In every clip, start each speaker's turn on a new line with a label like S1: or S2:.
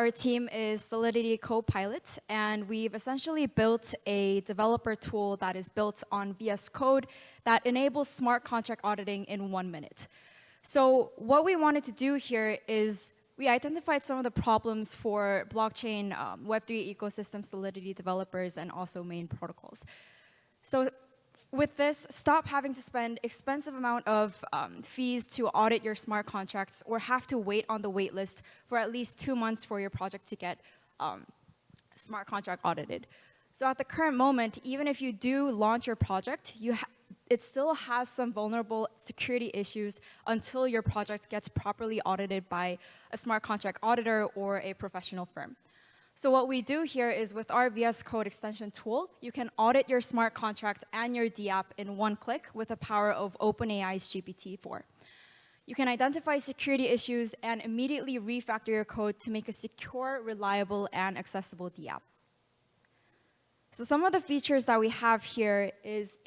S1: our team is Solidity Copilot, and we've essentially built a developer tool that is built on VS Code that enables smart contract auditing in 1 minute. So what we wanted to do here is we identified some of the problems for blockchain Web3 ecosystem Solidity developers and also main protocols. So with this, stop having to spend expensive amount of fees to audit your smart contracts or have to wait on the wait list for at least 2 months for your project to get smart contract audited. So at the current moment, even if you do launch your project, it still has some vulnerable security issues until your project gets properly audited by a smart contract auditor or a professional firm. So what we do here is with our VS Code extension tool, you can audit your smart contract and your DApp in 1 click with the power of OpenAI's GPT-4. You can identify security issues and immediately refactor your code to make a secure, reliable, and accessible DApp. So some of the features that we have here is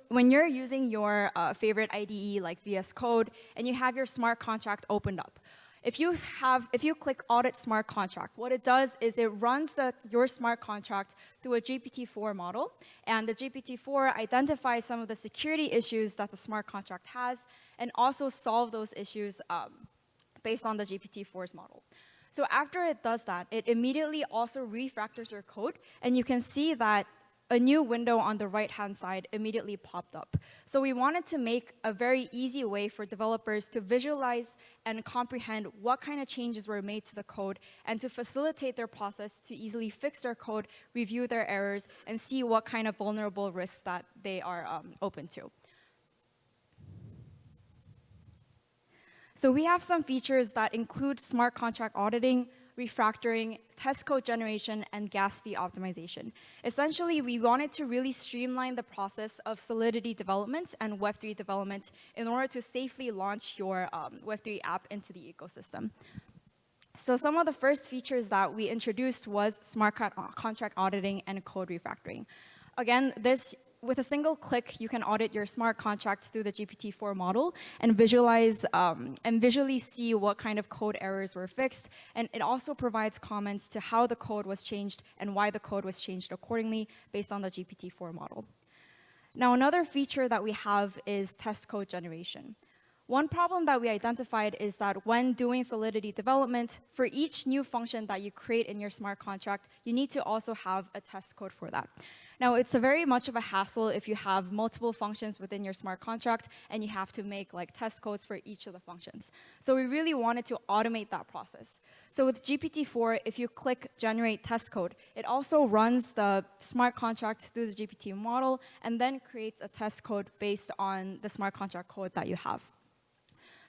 S1: when you're using your favorite IDE like VS Code and you have your smart contract opened up, if you click Audit Smart Contract, what it does is it runs your smart contract through a GPT-4 model, and the GPT-4 identifies some of the security issues that the smart contract has, and also solve those issues based on the GPT-4's model. So after it does that, it immediately also refactors your code, and you can see that a new window on the right-hand side immediately popped up. So we wanted to make a very easy way for developers to visualize and comprehend what kind of changes were made to the code and to facilitate their process to easily fix their code, review their errors, and see what kind of vulnerable risks that they are open to. So we have some features that include smart contract auditing, refactoring, test code generation, and gas fee optimization. Essentially, we wanted to really streamline the process of Solidity development and Web3 development in order to safely launch your Web3 app into the ecosystem. So some of the first features that we introduced was smart contract auditing and code refactoring. Again, with a single click, you can audit your smart contract through the GPT-4 model and visualize and visually see what kind of code errors were fixed. And it also provides comments to how the code was changed and why the code was changed accordingly based on the GPT-4 model. Now, another feature that we have is test code generation. One problem that we identified is that when doing Solidity development, for each new function that you create in your smart contract, you need to also have a test code for that. Now, it's very much of a hassle if you have multiple functions within your smart contract and you have to make test codes for each of the functions. So we really wanted to automate that process. So with GPT-4, if you click Generate Test Code, it also runs the smart contract through the GPT model and then creates a test code based on the smart contract code that you have.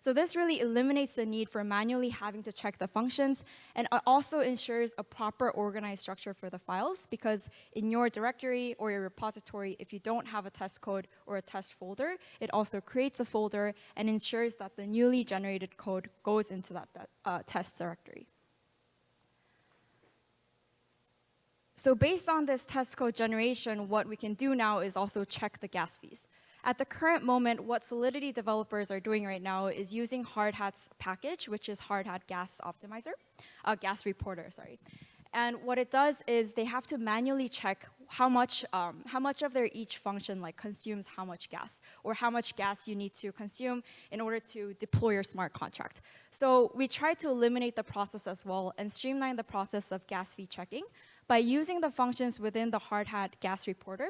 S1: So this really eliminates the need for manually having to check the functions, and it also ensures a proper organized structure for the files, because in your directory or your repository, if you don't have a test code or a test folder, it also creates a folder and ensures that the newly generated code goes into that test directory. So based on this test code generation, what we can do now is also check the gas fees. At the current moment, what Solidity developers are doing right now is using Hardhat's package, which is Hardhat Gas Optimizer, Gas Reporter, sorry. And what it does is they have to manually check how much of their each function consumes how much gas, or how much gas you need to consume in order to deploy your smart contract. So we try to eliminate the process as well and streamline the process of gas fee checking by using the functions within the Hardhat Gas Reporter.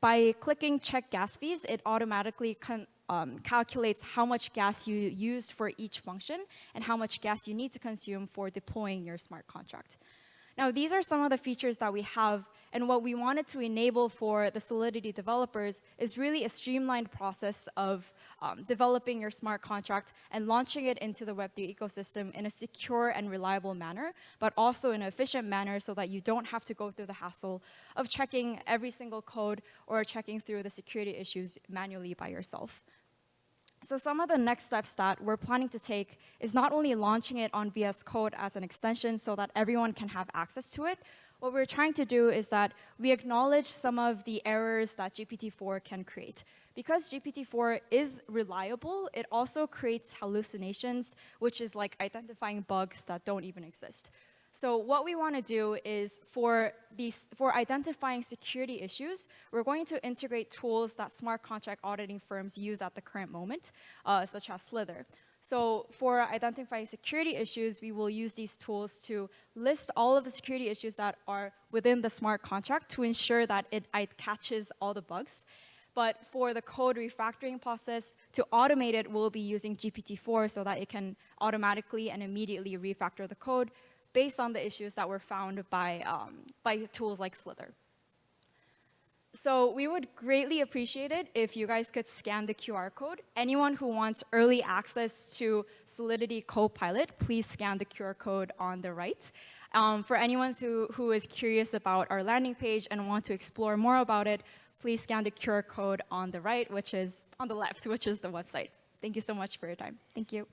S1: By clicking Check Gas Fees, it automatically calculates how much gas you used for each function and how much gas you need to consume for deploying your smart contract. Now, these are some of the features that we have, and what we wanted to enable for the Solidity developers is really a streamlined process of developing your smart contract and launching it into the Web3 ecosystem in a secure and reliable manner, but also in an efficient manner so that you don't have to go through the hassle of checking every single code or checking through the security issues manually by yourself. So some of the next steps that we're planning to take is not only launching it on VS Code as an extension so that everyone can have access to it. What we're trying to do is that we acknowledge some of the errors that GPT-4 can create. Because GPT-4 is reliable, it also creates hallucinations, which is like identifying bugs that don't even exist. So what we want to do is for identifying security issues, we're going to integrate tools that smart contract auditing firms use at the current moment, such as Slither. So for identifying security issues, we will use these tools to list all of the security issues that are within the smart contract to ensure that it catches all the bugs. But for the code refactoring process, to automate it, we'll be using GPT-4 so that it can automatically and immediately refactor the code based on the issues that were found by tools like Slither. So we would greatly appreciate it if you guys could scan the QR code. Anyone who wants early access to Solidity Copilot, please scan the QR code on the right. For anyone who is curious about our landing page and want to explore more about it, please scan the QR code on the right, which is on the left, which is the website. Thank you so much for your time. Thank you.